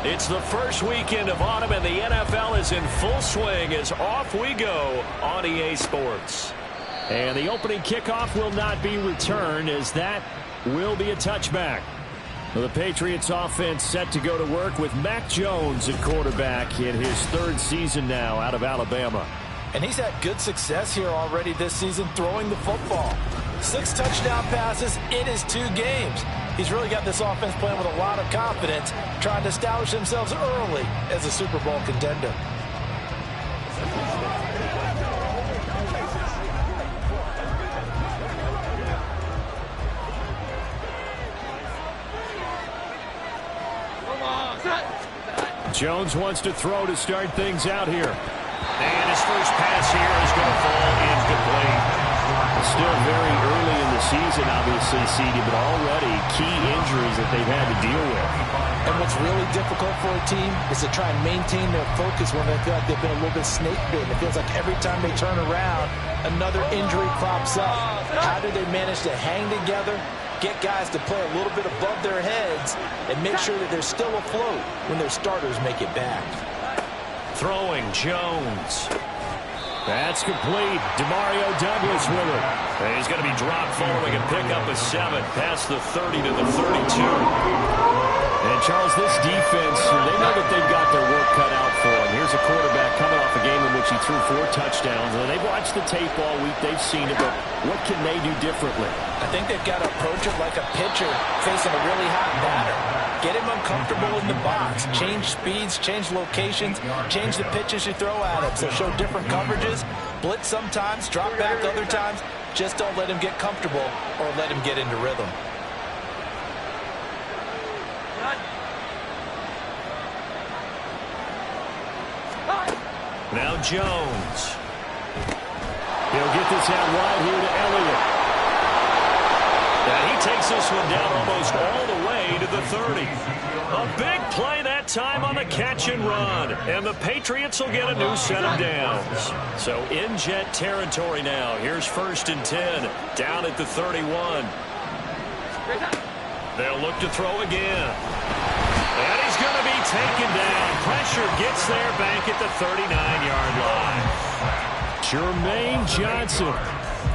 It's the first weekend of autumn, and the NFL is in full swing as off we go on EA Sports. And the opening kickoff will not be returned, as that will be a touchback. The Patriots offense set to go to work with Mac Jones at quarterback in his third season now out of Alabama. And he's had good success here already this season throwing the football. 6 touchdown passes in his 2 games. He's really got this offense playing with a lot of confidence, trying to establish themselves early as a Super Bowl contender. Jones wants to throw to start things out here. And his first pass here is going to fall incomplete. Still very early in the season, obviously, CD, but already key injuries that they've had to deal with. And what's really difficult for a team is to try and maintain their focus when they feel like they've been a little bit snake bitten. It feels like every time they turn around, another injury crops up. How do they manage to hang together, get guys to play a little bit above their heads, and make sure that they're still afloat when their starters make it back? Throwing Jones. That's complete. Demario Douglas with it. And he's going to be dropped following a pickup of 7 past the 30 to the 32. And, Charles, this defense, they know that they've got their work cut out for them. Here's a quarterback coming off a game in which he threw 4 touchdowns. And they've watched the tape all week. They've seen it, but what can they do differently? I think they've got to approach it like a pitcher facing a really hot batter. Get him uncomfortable in the box. Change speeds, change locations, change the pitches you throw at him. So show different coverages, blitz sometimes, drop back other times. Just don't let him get comfortable or let him get into rhythm. Now Jones. He'll get this out wide here to Elliott. And he takes this one down almost all the way to the 30. A big play that time on the catch and run. And the Patriots will get a new set of downs. So in jet territory now. Here's 1st and 10. Down at the 31. They'll look to throw again. And he's going to be taken down. Pressure gets there back at the 39-yard line. Jermaine Johnson.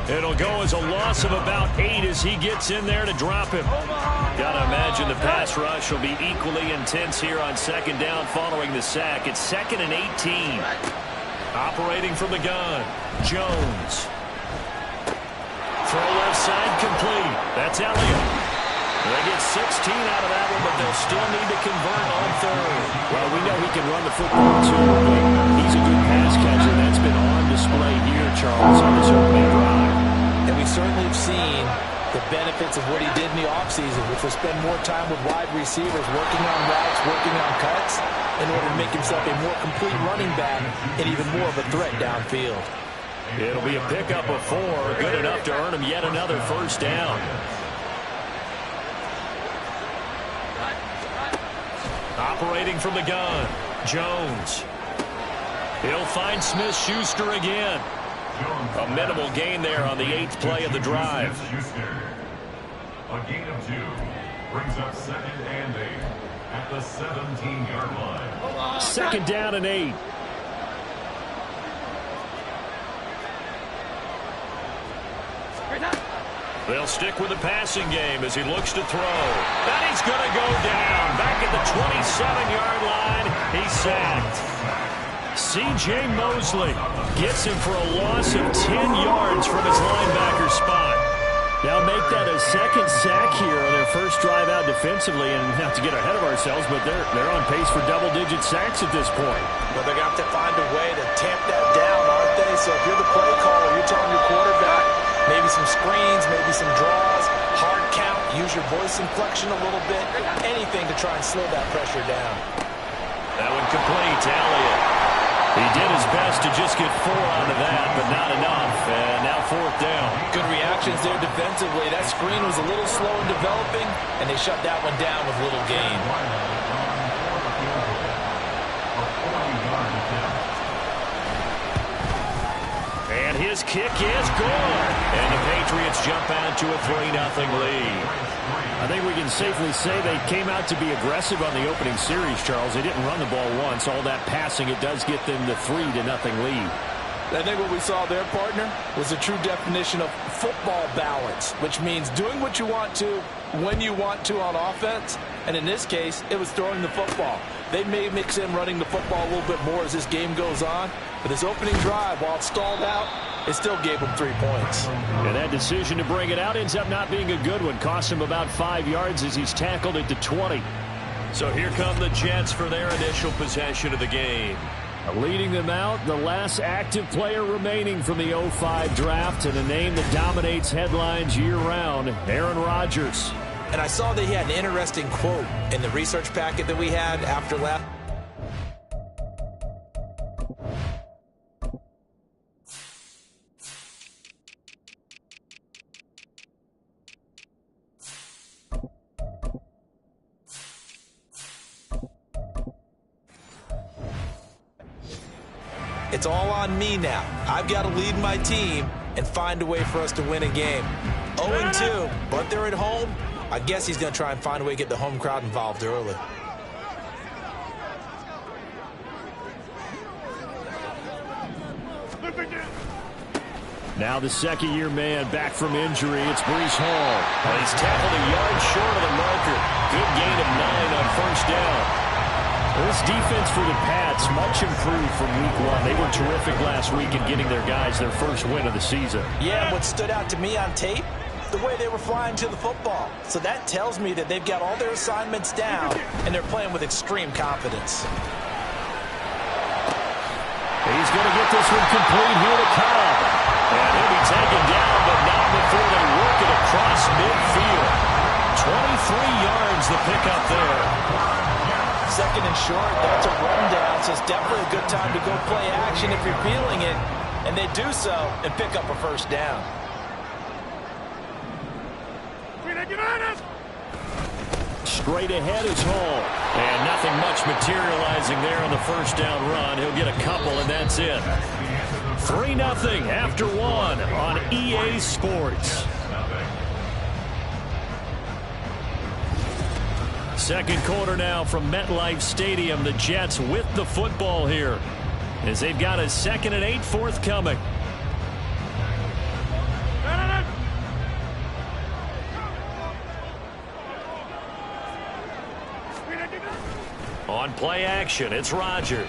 It'll go as a loss of about 8 as he gets in there to drop him. Got to imagine the pass rush will be equally intense here on 2nd down following the sack. It's 2nd and 18. Operating from the gun, Jones. Throw left side complete. That's Elliott. They get 16 out of that one, but they'll still need to convert on 3rd. Well, we know he can run the football, too, but he's a good pass catcher. That's been on display here, Charles, on this opening drive. And we certainly have seen the benefits of what he did in the offseason, which was spend more time with wide receivers, working on routes, working on cuts, in order to make himself a more complete running back and even more of a threat downfield. It'll be a pickup of 4, good enough to earn him yet another 1st down. Operating from the gun, Jones. He'll find Smith-Schuster again. A minimal gain there on the 8th play of the drive. A gain of 2 brings up 2nd and 8 at the 17-yard line. 2nd down and 8. They'll stick with the passing game as he looks to throw. And he's going to go down. Back at the 27-yard line. He's sacked. C.J. Mosley gets him for a loss of 10 yards from his linebacker spot. Now make that a 2nd sack here on their first drive out defensively. And not to get ahead of ourselves, but they're on pace for double-digit sacks at this point. But they're going to have to find a way to tamp that down, aren't they? So if you're the play caller, you're telling your quarterback, maybe some screens, maybe some draws, hard count, use your voice inflection a little bit, anything to try and slow that pressure down. That one complete to Elliott. He did his best to just get 4 out of that, but not enough. And now 4th down. Good reactions there defensively. That screen was a little slow in developing, and they shut that one down with little gain. And his kick is good. And the Patriots Jets jump out to a 3-0 lead. I think we can safely say they came out to be aggressive on the opening series, Charles. They didn't run the ball once. All that passing, it does get them the 3-0 lead. I think what we saw there, partner, was a true definition of football balance, which means doing what you want to, when you want to on offense. And in this case, it was throwing the football. They may mix in running the football a little bit more as this game goes on. But this opening drive, while it stalled out, it still gave them 3 points. And that decision to bring it out ends up not being a good one. Cost him about 5 yards as he's tackled it to 20. So here come the Jets for their initial possession of the game. Leading them out, the last active player remaining from the 05 draft, and a name that dominates headlines year-round, Aaron Rodgers. And I saw that he had an interesting quote in the research packet that we had after last. It's all on me now. I've got to lead my team and find a way for us to win a game. 0-2, but they're at home. I guess he's going to try and find a way to get the home crowd involved early. Now the second-year man back from injury. It's Breece Hall. And he's tackled a yard short of the marker. Good gain of 9 on first down. This defense for the Pats, much improved from week 1. They were terrific last week in getting their guys their first win of the season. Yeah, what stood out to me on tape, the way they were flying to the football. So that tells me that they've got all their assignments down, and they're playing with extreme confidence. He's going to get this one complete here to Cobb. And he'll be taken down, but not before they work it across midfield. 23 yards the pickup there. Second and short, that's a rundown, so it's definitely a good time to go play action if you're feeling it. And they do so and pick up a first down. Straight ahead is Hall. And nothing much materializing there on the first down run. He'll get a couple, and that's it. 3-0 after 1 on EA Sports. Second quarter now from MetLife Stadium. The Jets with the football here as they've got a 2nd and 8 forthcoming. On play action, it's Rodgers.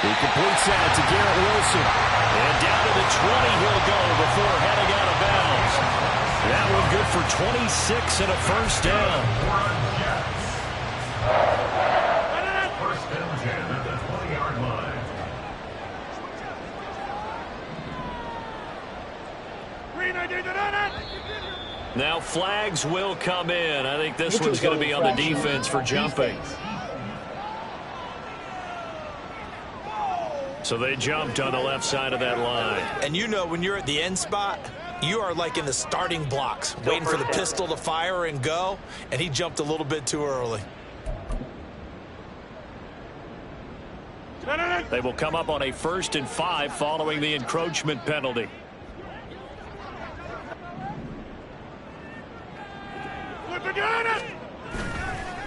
He completes that to Garrett Wilson. And down to the 20 he'll go before heading out of bounds. That one good for 26 and a first down. First down 10 at the 20-yard line. Now flags will come in. I think this one's going to be on the defense for jumping. So they jumped on the left side of that line. And you know when you're at the end spot, you are like in the starting blocks, waiting for the pistol to fire and go, and he jumped a little bit too early. They will come up on a 1st and 5 following the encroachment penalty.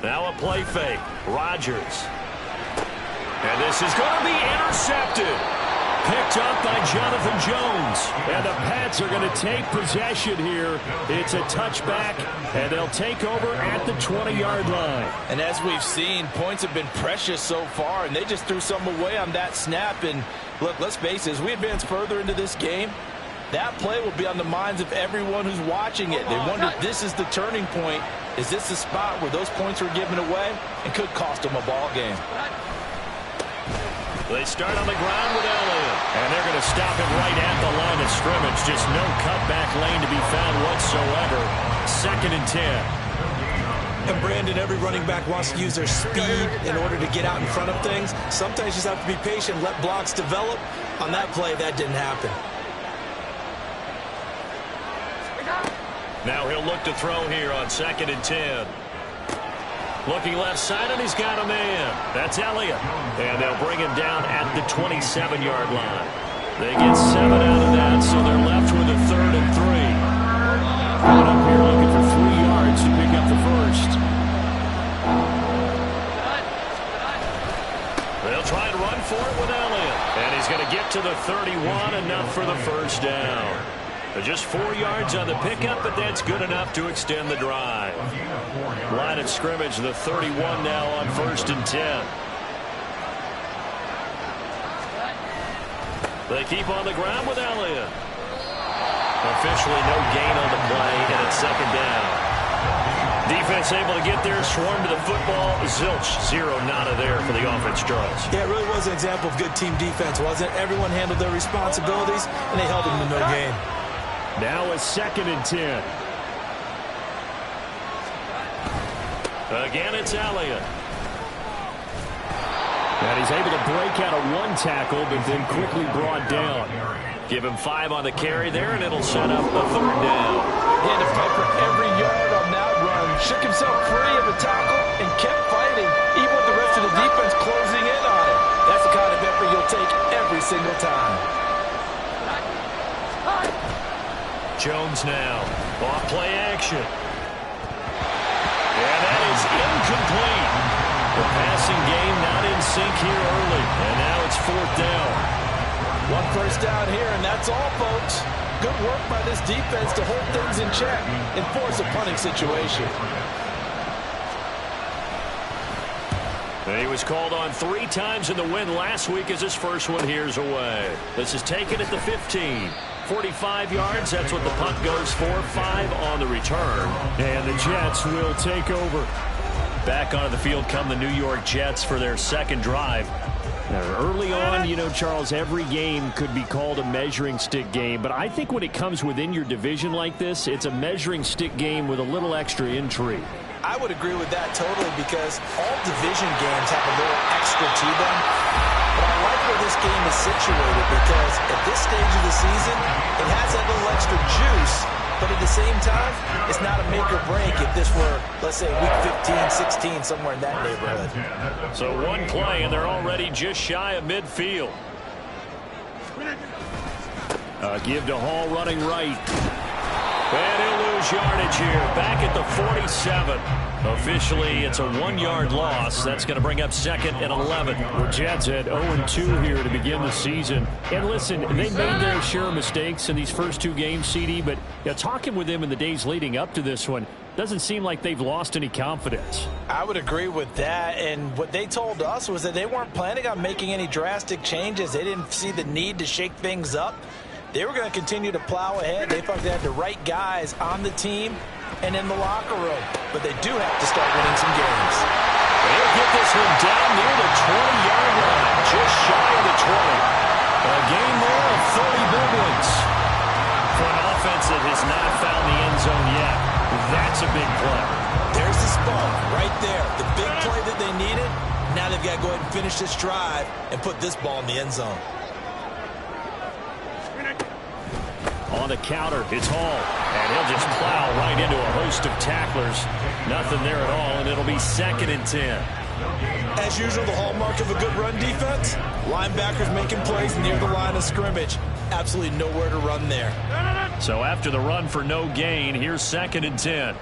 Now a play fake. Rodgers. And this is going to be intercepted. Picked up by Jonathan Jones. And the Pats are going to take possession here. It's a touchback, and they'll take over at the 20-yard line. And as we've seen, points have been precious so far, and they just threw some away on that snap. And look, let's face it, as we advance further into this game, that play will be on the minds of everyone who's watching it. They wonder if this is the turning point. Is this the spot where those points were given away and could cost them a ball game? They start on the ground with Elliott. And they're going to stop him right at the line of scrimmage. Just no cutback lane to be found whatsoever. 2nd and 10. And Brandon, every running back wants to use their speed in order to get out in front of things. Sometimes you just have to be patient, let blocks develop. On that play, that didn't happen. Now he'll look to throw here on 2nd and 10. Looking left side, and he's got a man. That's Elliott. And they'll bring him down at the 27-yard line. They get 7 out of that, so enough for the first down. Just 4 yards on the pickup, but that's good enough to extend the drive. Line of scrimmage, the 31 now on 1st and 10. They keep on the ground with Elliott. Officially no gain on the play, and it's 2nd down. Defense able to get there, swarm to the football. Zilch, 0 nada there for the offense, Charles. Yeah, it really was an example of good team defense, wasn't it? Everyone handled their responsibilities, and they held them to no gain. Now a 2nd and 10. Again, it's Elliott. And he's able to break out of 1 tackle, but then quickly brought down. Give him 5 on the carry there, and it'll set up the 3rd down. He had to fight for every yard on that run. Shook himself free of the tackle and kept fighting, even with the rest of the defense closing in on him. That's the kind of effort you'll take every single time. Jones now. Off play action. And that is incomplete. The passing game not in sync here early. And now it's 4th down. 1 first down here, and that's all, folks. Good work by this defense to hold things in check and force a punting situation. He was called on 3 times in the win last week as his first one here's away. This is taken at the 15. 45 yards, that's what the punt goes for. 5 on the return. And the Jets will take over. Back onto the field come the New York Jets for their 2nd drive. Now, early on, you know, Charles, every game could be called a measuring stick game. But I think when it comes within your division like this, it's a measuring stick game with a little extra intrigue. I would agree with that totally because all division games have a little extra to them. But I like where this game is situated because at this stage of the season, it has that little extra juice. But at the same time, it's not a make or break if this were, let's say, week 15, 16, somewhere in that neighborhood. So 1 play, and they're already just shy of midfield. Give to Hall running right. And he'll lose yardage here. Back at the 47. Officially, it's a 1-yard loss. That's going to bring up 2nd and 11. The Jets had 0-2 here to begin the season. And listen, they made their share of mistakes in these first 2 games, CD, but talking with them in the days leading up to this one, doesn't seem like they've lost any confidence. I would agree with that, and what they told us was that they weren't planning on making any drastic changes. They didn't see the need to shake things up. They were going to continue to plow ahead. They thought they had the right guys on the team and in the locker room. But they do have to start winning some games. They'll get this one down near the 20-yard line, just shy of the 20. A game there of 30 big ones. For an offense that has not found the end zone yet, that's a big play. There's the spark right there. The big play that they needed. Now they've got to go ahead and finish this drive and put this ball in the end zone. On the counter, it's Hall. And he'll just plow right into a host of tacklers. Nothing there at all, and it'll be 2nd and 10. As usual, the hallmark of a good run defense, linebackers making plays near the line of scrimmage. Absolutely nowhere to run there. So after the run for no gain, here's 2nd and 10.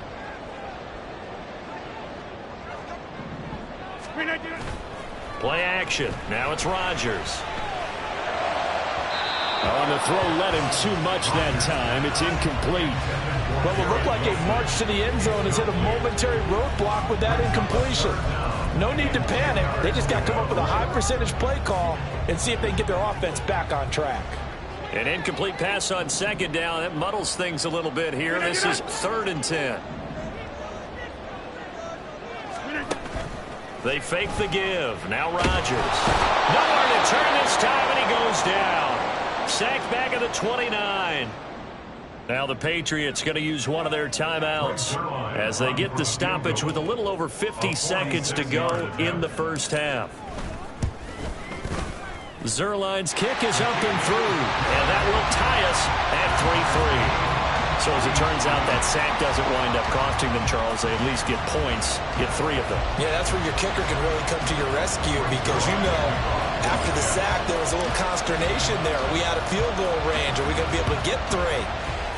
Play action. Now it's Rodgers. On the throw, led him too much that time. It's incomplete. What will look like a march to the end zone has hit a momentary roadblock with that incompletion. No need to panic. They just got to come up with a high percentage play call and see if they can get their offense back on track. An incomplete pass on 2nd down. That muddles things a little bit here. This is 3rd and 10. They fake the give. Now Rodgers. Nowhere to turn this time, and he goes down. Sacked back at the 29. Now the Patriots going to use one of their timeouts as they get the stoppage with a little over 50 seconds to go in the first half. Zerline's kick is up and through, and that will tie us at 3-3. So as it turns out, that sack doesn't wind up costing them, Charles. They at least get points, get 3 of them. Yeah, that's where your kicker can really come to your rescue because, you know, after the sack, there was a little consternation there. Are we out of field goal range? Are we going to be able to get 3?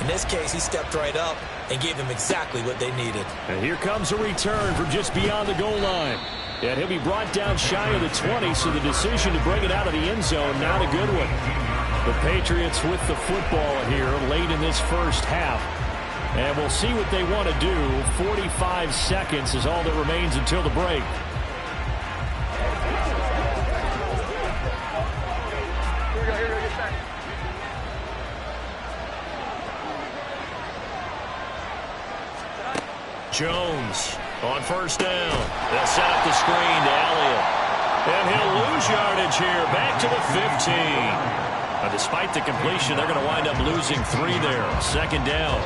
In this case, he stepped right up and gave them exactly what they needed. And here comes a return from just beyond the goal line. And he'll be brought down shy of the 20, so the decision to bring it out of the end zone, not a good one. The Patriots with the football here late in this first half. And we'll see what they want to do. 45 seconds is all that remains until the break. Jones on first down. They'll set up the screen to Elliott. And he'll lose yardage here. Back to the 15. Despite the completion, they're going to wind up losing 3 there. Second down.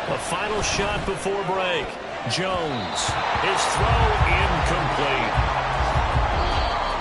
A final shot before break. Jones. His throw incomplete.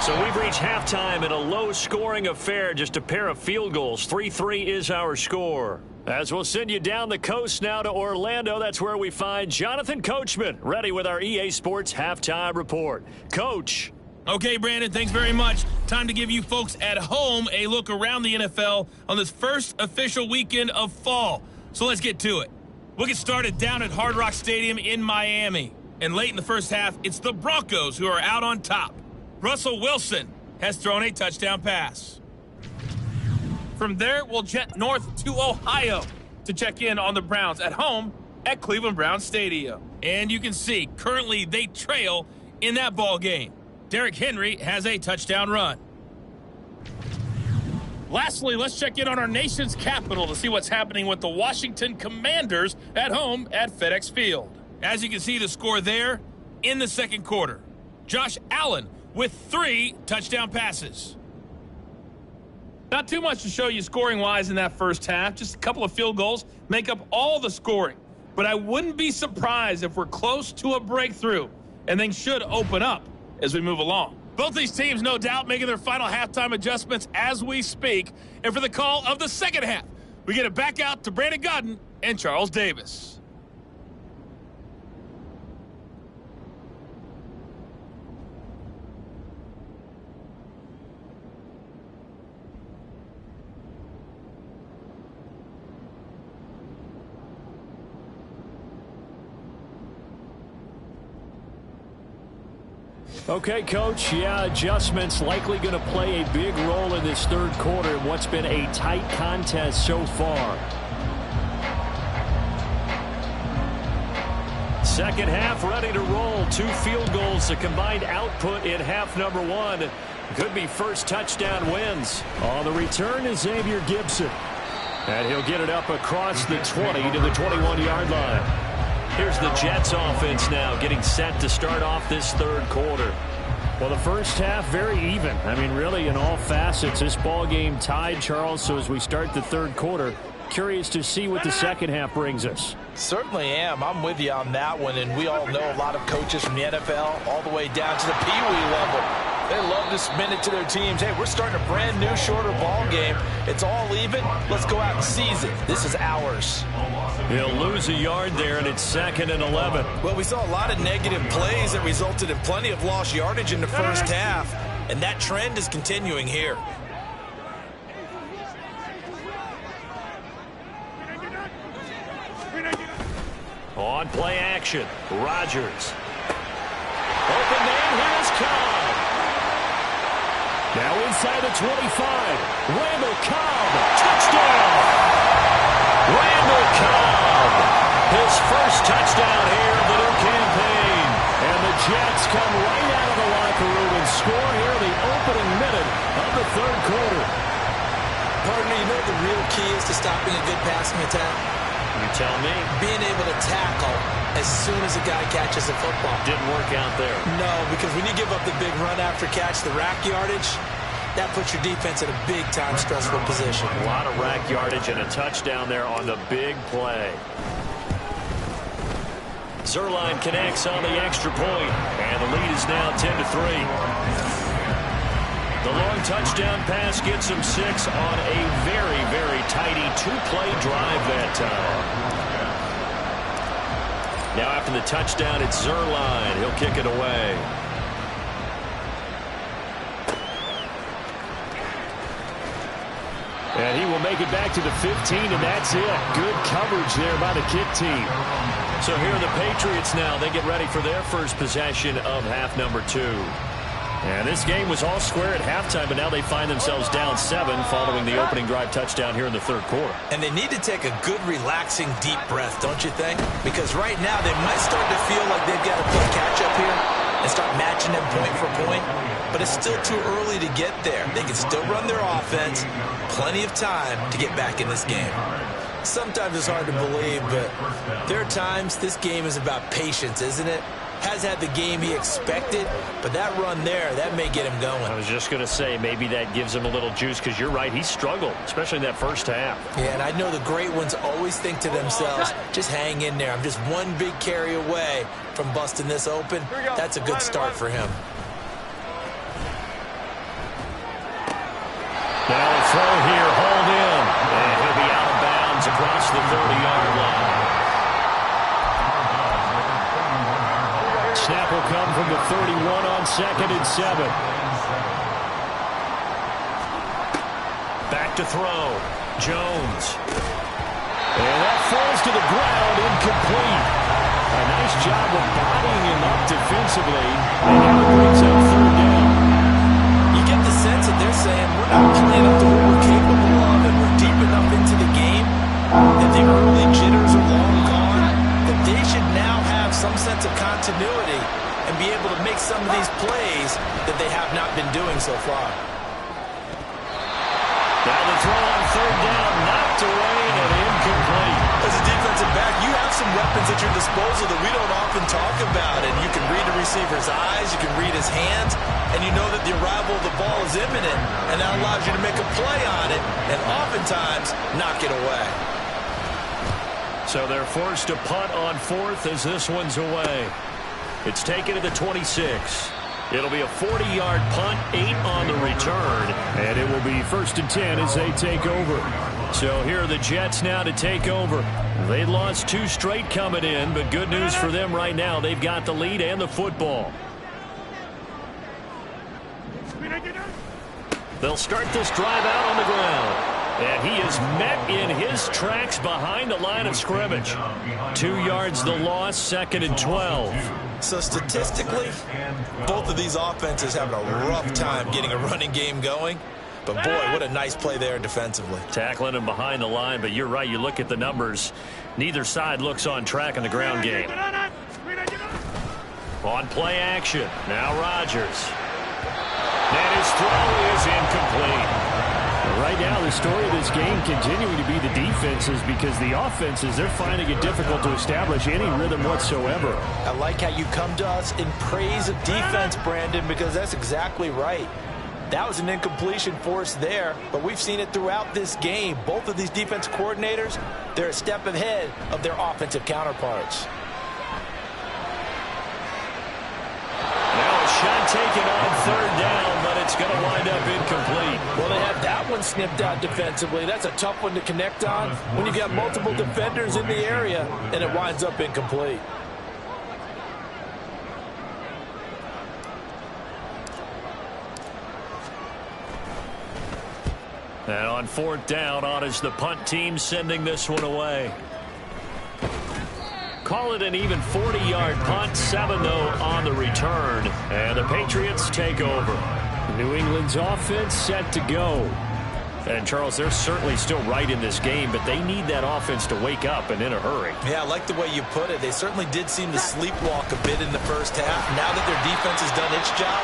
So we've reached halftime in a low-scoring affair, just a pair of field goals. 3-3 is our score. As we'll send you down the coast now to Orlando, that's where we find Jonathan Coachman, ready with our EA Sports Halftime Report. Coach. Okay, Brandon, thanks very much. Time to give you folks at home a look around the NFL on this first official weekend of fall. So let's get to it. We'll get started down at Hard Rock Stadium in Miami. And late in the first half, it's the Broncos who are out on top. Russell Wilson has thrown a touchdown pass. From there, we'll jet north to Ohio to check in on the Browns at home at Cleveland Browns Stadium. And you can see, currently they trail in that ball game. Derrick Henry has a touchdown run. Lastly, let's check in on our nation's capital to see what's happening with the Washington Commanders at home at FedEx Field. As you can see, the score there in the second quarter. Josh Allen with 3 touchdown passes. Not too much to show you scoring-wise in that first half. Just a couple of field goals make up all the scoring. But I wouldn't be surprised if we're close to a breakthrough, and things should open up as we move along. Both these teams, no doubt, making their final halftime adjustments as we speak. And for the call of the second half, we get it back out to Brandon Godden and Charles Davis. Okay, Coach. Yeah, adjustments likely going to play a big role in this third quarter in what's been a tight contest so far. Second half ready to roll. 2 field goals, the combined output in half number 1. Could be first touchdown wins. On the return is Xavier Gibson. And he'll get it up across the 20 to the 21-yard line. Here's the Jets offense now getting set to start off this third quarter. Well, the first half very even. I mean, really in all facets. This ball game tied, Charles. So as we start the third quarter, curious to see what the second half brings us. Certainly am. I'm with you on that one. And we all know a lot of coaches from the NFL all the way down to the Pee-wee level. They love to spin it to their teams. Hey, we're starting a brand new, shorter ball game. It's all even. Let's go out and seize it. This is ours. He'll lose a yard there, and it's 2nd and 11. Well, we saw a lot of negative plays that resulted in plenty of lost yardage in the first half, and that trend is continuing here. On play action, Rodgers. Open man, here's Cobb. Now inside the 25, Randall Cobb, touchdown! Randall Cobb, his first touchdown here of the new campaign. And the Jets come right out of the locker room and score here the opening minute of the third quarter. Partner, you know what the real key is to stopping a good passing attack? You tell me. Being able to tackle as soon as a guy catches the football. Didn't work out there. No, because when you give up the big run after catch, the rack yardage, that puts your defense in a big-time stressful position. A lot of rack yardage and a touchdown there on the big play. Zerline connects on the extra point, and the lead is now 10-3. The long touchdown pass gets him 6 on a very, very tidy 2-play drive that time. Now after the touchdown, it's Zerline. He'll kick it away. And he will make it back to the 15, and that's it. Good coverage there by the kick team. So here are the Patriots now. They get ready for their first possession of half number 2. And this game was all square at halftime, but now they find themselves down 7 following the opening drive touchdown here in the third quarter. And they need to take a good, relaxing, deep breath, don't you think? Because right now they might start to feel like they've got to play catch-up here and start matching them point for point. But it's still too early to get there. They can still run their offense. Plenty of time to get back in this game. Sometimes it's hard to believe, but there are times this game is about patience, isn't it? Has had the game he expected, but that run there, that may get him going. I was just going to say, maybe that gives him a little juice, because you're right, he struggled, especially in that first half. Yeah, and I know the great ones always think to themselves, just hang in there. I'm just one big carry away from busting this open. That's a good start for him. Now a throw here, hauled in, and he'll be out of bounds across the 30-yard line. Snap will come from the 31 on 2nd and 7. Back to throw. Jones. And that falls to the ground, incomplete. A nice job of bodying him up defensively. And now it brings up 3rd down. You get the sense that they're saying we're not playing up to what we're capable of, and we're deep enough into the game that the early jitters are long gone, that they should now have some sense of continuity and be able to make some of these plays that they have not been doing so far. Now the throw on 3rd down, knocked away and incomplete. As a defensive back, you have some weapons at your disposal that we don't often talk about, and you can read the receiver's eyes, you can read his hands, and you know that the arrival of the ball is imminent, and that allows you to make a play on it and oftentimes knock it away. So they're forced to punt on 4th as this one's away. It's taken to the 26. It'll be a 40-yard punt, 8 on the return, and it will be 1st and 10 as they take over. So here are the Jets now to take over. They lost 2 straight coming in, but good news for them right now. They've got the lead and the football. They'll start this drive out on the ground. And he is met in his tracks behind the line of scrimmage. 2 yards the loss, 2nd and 12. So statistically, both of these offenses having a rough time getting a running game going. But boy, what a nice play there defensively. Tackling him behind the line, but you're right, you look at the numbers. Neither side looks on track in the ground game. On play action, now Rodgers. And his throw is incomplete. Right now, the story of this game continuing to be the defenses, because the offenses, they're finding it difficult to establish any rhythm whatsoever. I like how you come to us in praise of defense, Brandon, because that's exactly right. That was an incompletion for us there, but we've seen it throughout this game. Both of these defense coordinators, they're a step ahead of their offensive counterparts. Now a shot taken on 3rd down, but it's going to wind up incomplete. Well, they have that one snipped out defensively. That's a tough one to connect on when you've got multiple defenders in the area, and it winds up incomplete. And on 4th down, on is the punt team sending this one away. Call it an even 40-yard punt, 7 though on the return. And the Patriots take over. New England's offense set to go. And, Charles, they're certainly still right in this game, but they need that offense to wake up and in a hurry. Yeah, I like the way you put it. They certainly did seem to sleepwalk a bit in the first half. Now that their defense has done its job,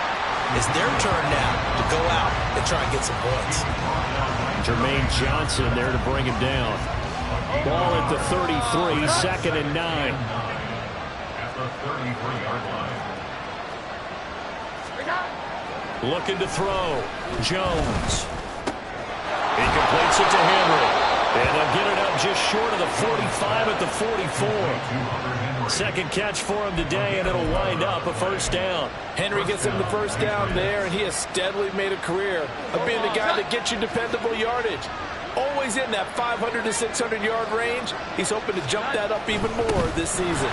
it's their turn now to go out and try and get some points. Jermaine Johnson there to bring him down. Ball at the 33, 2nd and 9. At the 33-yard line. Looking to throw. Jones. He completes it to Henry. And they'll get it up just short of the 45 at the 44. Second catch for him today, and it'll wind up a 1st down. Henry gets him the 1st down there, and he has steadily made a career of being the guy that gets you dependable yardage. Always in that 500 to 600-yard range. He's hoping to jump that up even more this season.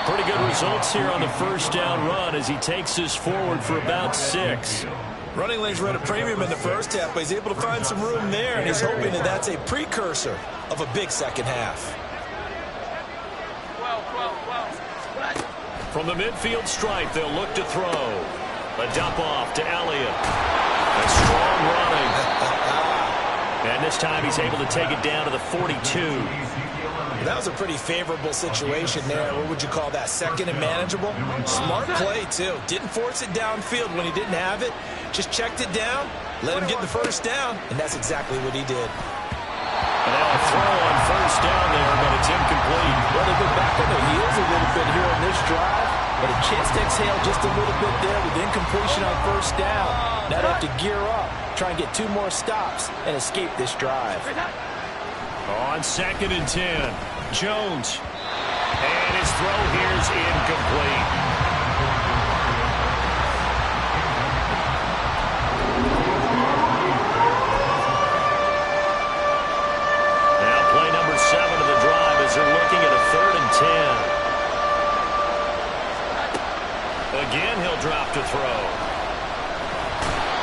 Pretty good results here on the 1st down run as he takes this forward for about 6. Running lanes were at a premium in the first half, but he's able to find some room there, and he's hoping that that's a precursor of a big second half. From the midfield stripe, they'll look to throw. A dump off to Elliott. A strong running. And this time he's able to take it down to the 42. That was a pretty favorable situation there. What would you call that? Second and manageable? Smart play, too. Didn't force it downfield when he didn't have it. Just checked it down, let him get the first down, and that's exactly what he did. And now a throw on first down there, but it's incomplete. Well, they've been back on their heels a little bit here on this drive, but a chance to exhale just a little bit there with incompletion on first down. Now they have to gear up, try and get 2 more stops, and escape this drive. On 2nd and 10, Jones. And his throw here is incomplete. Now play number 7 of the drive as they're looking at a 3rd and 10. Again, he'll drop to throw.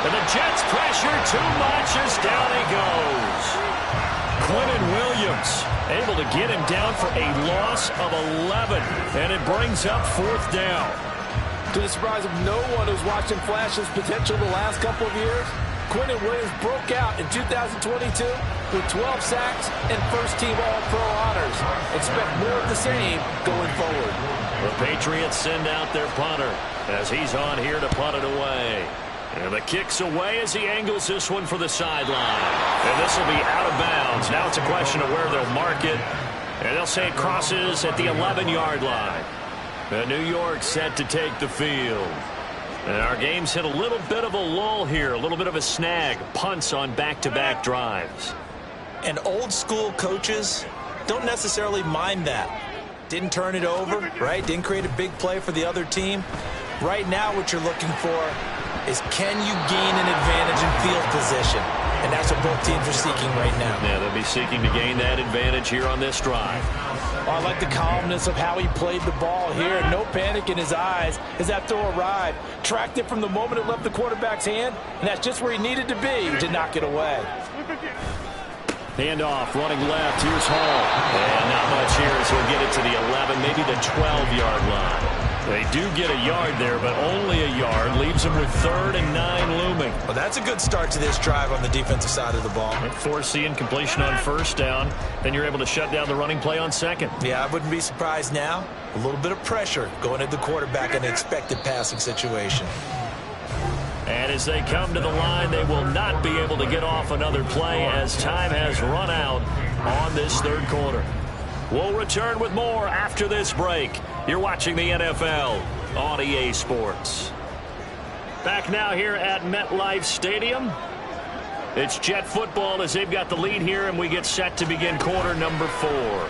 And the Jets pressure too much as down he goes. Quentin Williams able to get him down for a loss of 11, and it brings up 4th down. To the surprise of no one who's watched him flash his potential the last couple of years, Quentin Williams broke out in 2022 with 12 sacks and first-team All-Pro honors. Expect more of the same going forward. The Patriots send out their punter as he's on here to punt it away. And the kick's away as he angles this one for the sideline. And this will be out of bounds. Now it's a question of where they'll mark it. And they'll say it crosses at the 11-yard line. And New York set to take the field. And our game's hit a little bit of a lull here, a little bit of a snag. Punts on back-to-back drives. And old-school coaches don't necessarily mind that. Didn't turn it over, right? Didn't create a big play for the other team. Right now what you're looking for is can you gain an advantage in field position? And that's what both teams are seeking right now. Yeah, they'll be seeking to gain that advantage here on this drive. Oh, I like the calmness of how he played the ball here. No panic in his eyes as that throw arrived. Tracked it from the moment it left the quarterback's hand, and that's just where he needed to be to knock it away. Handoff, running left. Here's Hall. And not much here as he'll get it to the 11, maybe the 12-yard line. They do get a yard there, but only a yard. Leaves them with 3rd and 9 looming. Well, that's a good start to this drive on the defensive side of the ball. Force the incompletion on first down. Then you're able to shut down the running play on 2nd. Yeah, I wouldn't be surprised now. A little bit of pressure going at the quarterback in an expected passing situation. And as they come to the line, they will not be able to get off another play as time has run out on this 3rd quarter. We'll return with more after this break. You're watching the NFL on EA Sports. Back now here at MetLife Stadium. It's Jet football as they've got the lead here, and we get set to begin quarter number 4. Now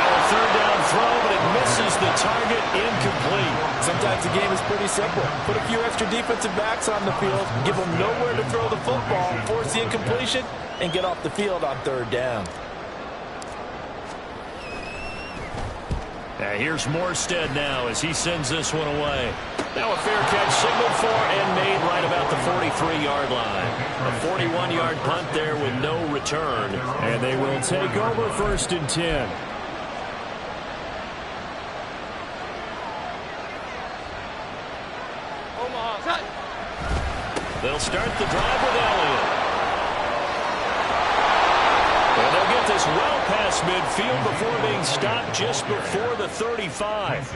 a 3rd down throw, but it misses the target, incomplete. Sometimes the game is pretty simple. Put a few extra defensive backs on the field, give them nowhere to throw the football, force the incompletion, and get off the field on 3rd down. Here's Morstead now as he sends this one away. Now a fair catch signaled for and made right about the 43-yard line. A 41-yard punt there with no return. And they will take over 1st and 10. They'll start the drive with Elliott. And they'll get this well past midfield before being stopped just before the 35.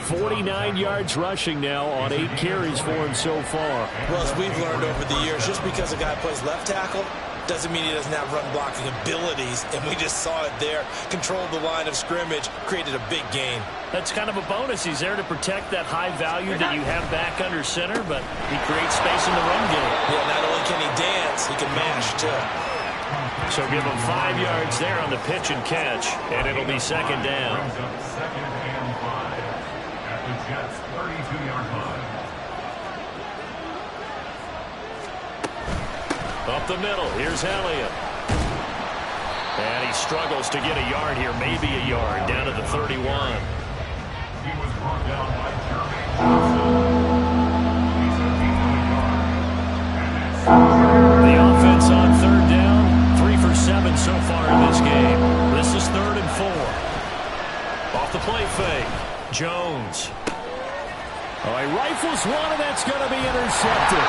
49 yards rushing now on 8 carries for him so far. Well, as we've learned over the years, just because a guy plays left tackle doesn't mean he doesn't have run blocking abilities, and we just saw it there. Controlled the line of scrimmage, created a big gain. That's kind of a bonus. He's there to protect that high value that you have back under center, but he creates space in the run game. Yeah, not only can he dance, he can mash, too. So give him 5 yards there on the pitch and catch, and it'll be 2nd down. 2nd and 5 at the Jets' 32-yard line. Up the middle, here's Elliott. And he struggles to get a yard here, maybe a yard, down to the 31. He was brought down by Jermaine Johnson. The offense on third down, 3 for 7 so far in this game. This is 3rd and 4. Off the play fake, Jones. Oh, he rifles one, and that's going to be intercepted.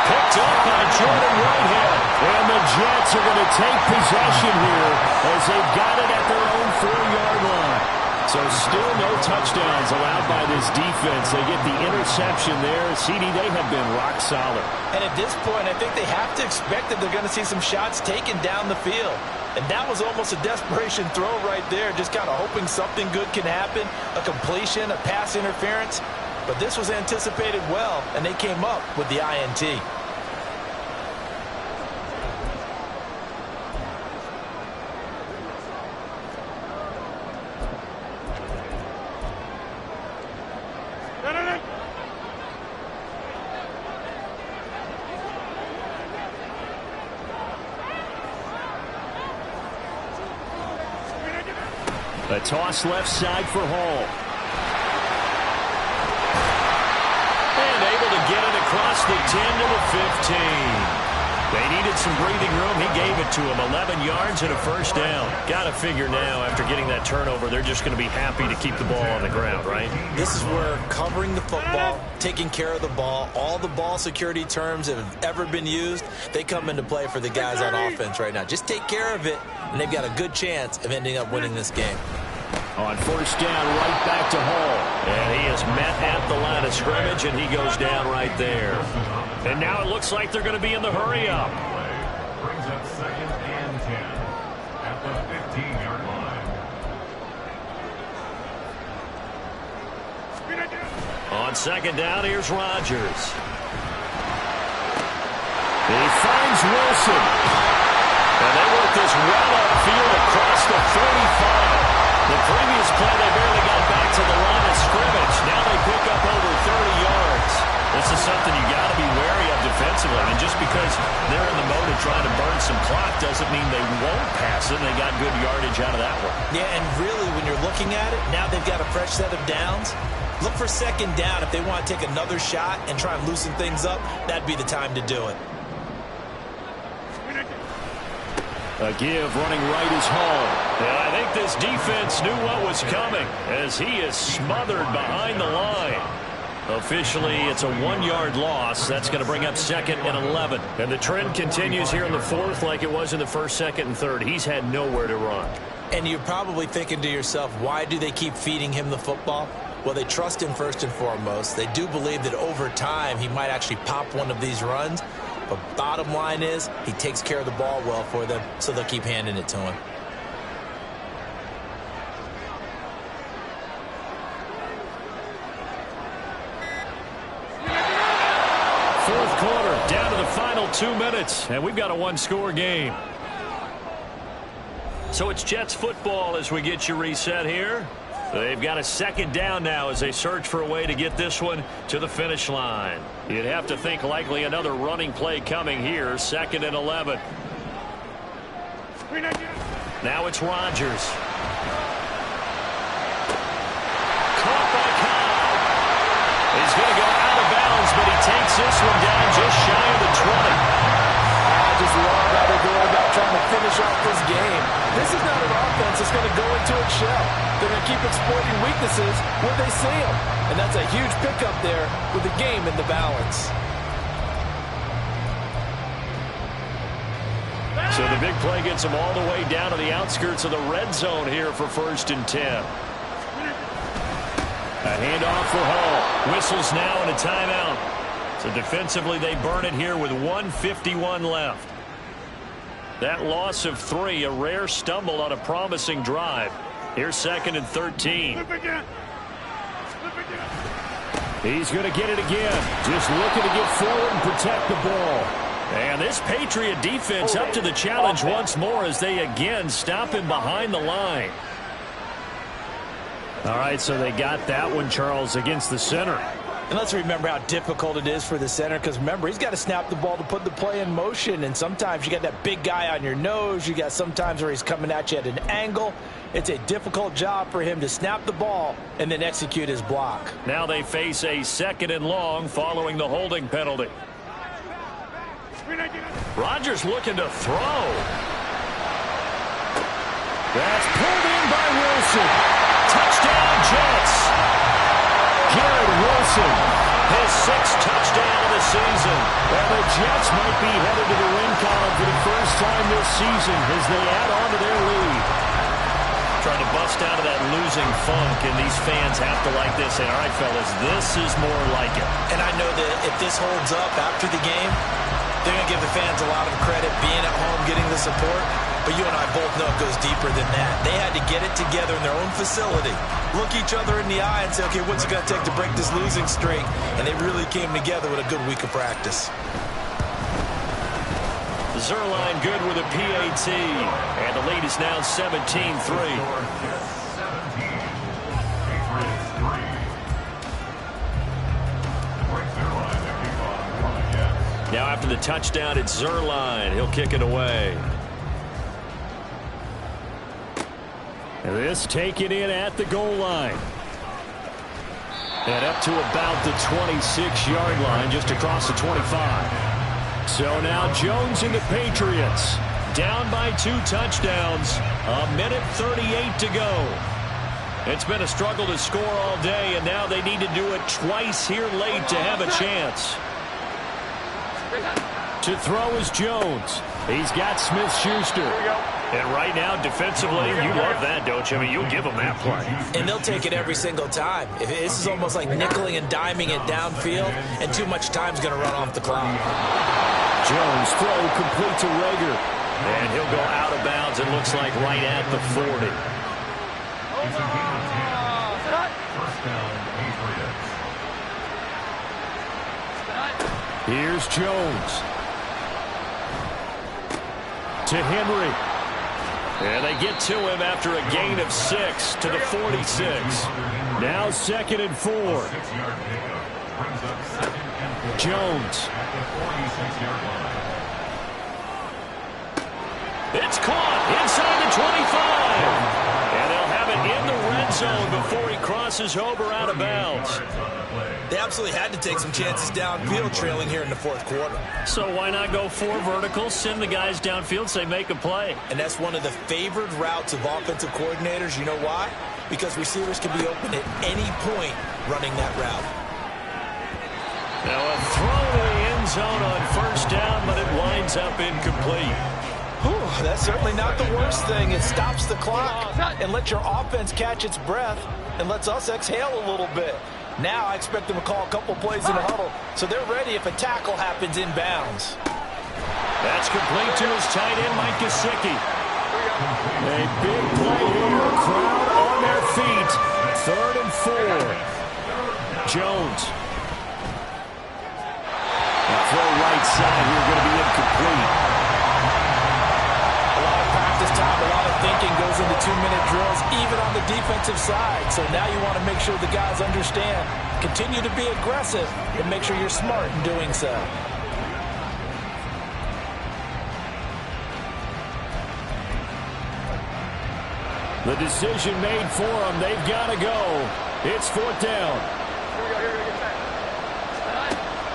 Picked up by Jordan Whitehead. And the Jets are going to take possession here as they've got it at their own 4-yard line. So still no touchdowns allowed by this defense. They get the interception there. CD, they have been rock solid. And at this point, I think they have to expect that they're going to see some shots taken down the field. And that was almost a desperation throw right there, just kind of hoping something good can happen, a completion, a pass interference. But this was anticipated well, and they came up with the INT. A toss left side for Hall. And able to get it across the 10 to the 15. They needed some breathing room. He gave it to them. 11 yards and a first down. Got to figure now, after getting that turnover, they're just going to be happy to keep the ball on the ground, right? This is where covering the football, taking care of the ball, all the ball security terms that have ever been used, they come into play for the guys on offense right now. Just take care of it, and they've got a good chance of ending up winning this game. On first down, right back to Hall. And he is met at the line of scrimmage, and he goes down right there. And now it looks like they're going to be in the hurry-up. Brings up 2nd and 10 at the 15-yard line. On second down, here's Rodgers. He finds Wilson. And they work this well upfield across the 45. The previous play, they barely got back to the line of scrimmage. Now they pick up over 30 yards. This is something you got to be wary of defensively. And just because they're in the mode of trying to burn some clock doesn't mean they won't pass it. They got good yardage out of that one. Yeah, and really, when you're looking at it, now they've got a fresh set of downs. Look for second down. If they want to take another shot and try and loosen things up, that'd be the time to do it. A give running right is Hall. And I think this defense knew what was coming as he is smothered behind the line. Officially, it's a 1-yard loss. That's going to bring up 2nd and 11. And the trend continues here in the 4th like it was in the 1st, 2nd, and 3rd. He's had nowhere to run. And you're probably thinking to yourself, why do they keep feeding him the football? Well, they trust him first and foremost. They do believe that over time he might actually pop one of these runs. But bottom line is, he takes care of the ball well for them, so they'll keep handing it to him. Fourth quarter, down to the final 2 minutes, and we've got a 1-score game. So it's Jets football as we get you reset here. They've got a second down now as they search for a way to get this one to the finish line. You'd have to think likely another running play coming here. 2nd and 11. Now it's Rodgers. Caught by Cobb. He's going to go out of bounds, but he takes this one down just shy of the 20. I just love how they're going about trying to finish off this game. This is not an offense that's going to go into its shell. They're going to keep exploiting weaknesses when they see them. And that's a huge pickup there with the game in the balance. So the big play gets them all the way down to the outskirts of the red zone here for 1st and 10. A handoff for Hall. Whistles now and a timeout. So defensively they burn it here with 1:51 left. That loss of 3, a rare stumble on a promising drive. Here's 2nd and 13. He's going to get it again. Just looking to get forward and protect the ball. And this Patriot defense up to the challenge once more as they again stop him behind the line. All right, so they got that one, Charles, against the center. And let's remember how difficult it is for the center, because remember, he's got to snap the ball to put the play in motion, and sometimes you got that big guy on your nose. You got sometimes where he's coming at you at an angle. It's a difficult job for him to snap the ball and then execute his block. Now they face a 2nd and long following the holding penalty. Rodgers looking to throw. That's pulled in by Wilson. Touchdown, Jets. Garrett Wilson, his 6th touchdown of the season. And the Jets might be headed to the win column for the first time this season as they add on to their lead. Trying to bust out of that losing funk, and these fans have to like this. Say, all right, fellas, this is more like it. And I know that if this holds up after the game, they're going to give the fans a lot of credit being at home, getting the support. But you and I both know it goes deeper than that. They had to get it together in their own facility, look each other in the eye and say, okay, what's it going to take to break this losing streak? And they really came together with a good week of practice. Zerline good with a PAT. And the lead is now 17-3. Now after the touchdown, it's Zerline. He'll kick it away. And this taken in at the goal line. And up to about the 26-yard line, just across the 25. So now Jones and the Patriots down by 2 touchdowns. 1:38 to go. It's been a struggle to score all day, and now they need to do it twice here late to have a chance. To throw is Jones. He's got Smith-Schuster. And right now, defensively, you love that, don't you? I mean, you'll give them that play. And they'll take it every single time. This is almost like nickeling and diming it downfield, and too much time's going to run off the clock. Jones throw complete to Rager. And he'll go out of bounds, it looks like, right at the 40. Here's Jones. To Henry. And they get to him after a gain of 6 to the 46. Now 2nd and 4. Jones. It's caught inside the 25. And they'll have it in the red zone before he crosses over out of bounds. They absolutely had to take some chances downfield trailing here in the 4th quarter. So why not go 4 verticals, send the guys downfield, say make a play. And that's one of the favored routes of offensive coordinators. You know why? Because receivers can be open at any point running that route. Now a throw to the end zone on 1st down, but it winds up incomplete. Whew, that's certainly not the worst thing. It stops the clock and lets your offense catch its breath and lets us exhale a little bit. Now I expect them to call a couple plays in the huddle, so they're ready if a tackle happens in bounds. That's complete to his tight end, Mike Gesicki. A big play here. Crowd on their feet. 3rd and 4. Jones. A throw right side here going to be incomplete. A lot of practice time, a lot of thinking goes into 2-minute drills, even on the defensive side. So now you want to make sure the guys understand. Continue to be aggressive and make sure you're smart in doing so. The decision made for them. They've got to go. It's 4th down.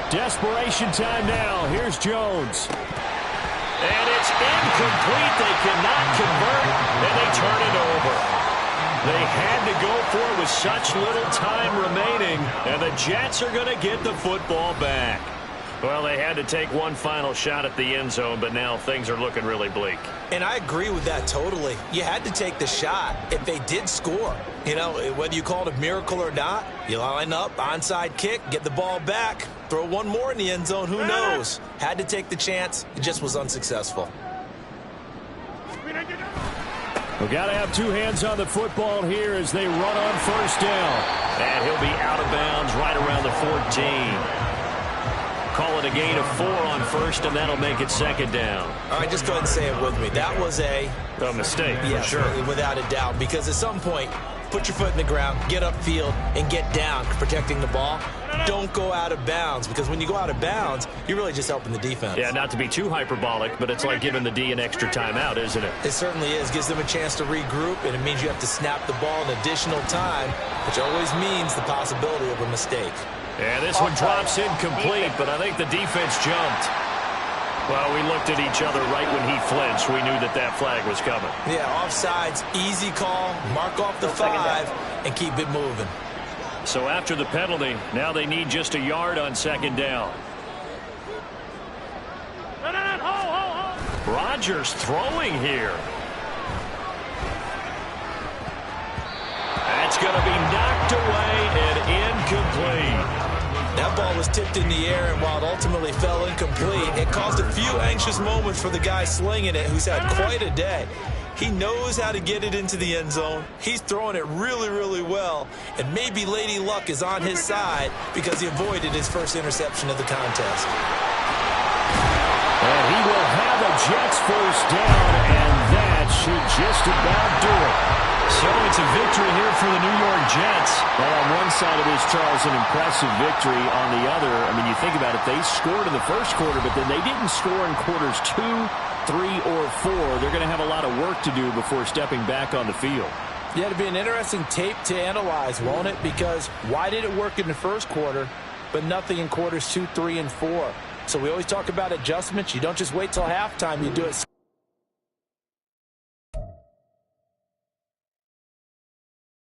Desperation time now. Here's Jones. And it's incomplete. They cannot convert, and they turn it over. They had to go for it with such little time remaining, and the Jets are going to get the football back. Well, they had to take one final shot at the end zone, but now things are looking really bleak. And I agree with that totally. You had to take the shot if they did score. You know, whether you call it a miracle or not, you line up, onside kick, get the ball back, throw one more in the end zone, who knows? Had to take the chance. It just was unsuccessful. We've got to have 2 hands on the football here as they run on 1st down. And he'll be out of bounds right around the 14. Call it a gain of 4 on 1st, and that'll make it 2nd down. All right, just go ahead and say it with me. That was a mistake, yes, for sure. Without a doubt, because at some point, put your foot in the ground, get upfield, and get down, protecting the ball. Don't go out of bounds, because when you go out of bounds, you're really just helping the defense. Yeah, not to be too hyperbolic, but it's like giving the D an extra timeout, isn't it? It certainly is. Gives them a chance to regroup, and it means you have to snap the ball an additional time, which always means the possibility of a mistake. And this one drops incomplete, but I think the defense jumped. Well, we looked at each other right when he flinched. We knew that that flag was coming. Yeah, offsides, easy call, mark off the 5, and keep it moving. So after the penalty, now they need just a yard on second down. Rodgers throwing here. That's going to be knocked away and incomplete. That ball was tipped in the air, and while it ultimately fell incomplete, it caused a few anxious moments for the guy slinging it, who's had quite a day. He knows how to get it into the end zone. He's throwing it really, really well, and maybe Lady Luck is on his side because he avoided his first interception of the contest. And he will have a Jets first down, and that should just about do it. So it's a victory here for the New York Jets. Well, on one side of this, Charles, an impressive victory. On the other, I mean, you think about it, they scored in the first quarter, but then they didn't score in quarters 2, 3, or 4. They're going to have a lot of work to do before stepping back on the field. Yeah, it'll be an interesting tape to analyze, won't it? Because why did it work in the first quarter, but nothing in quarters 2, 3, and 4? So we always talk about adjustments. You don't just wait till halftime. You do it.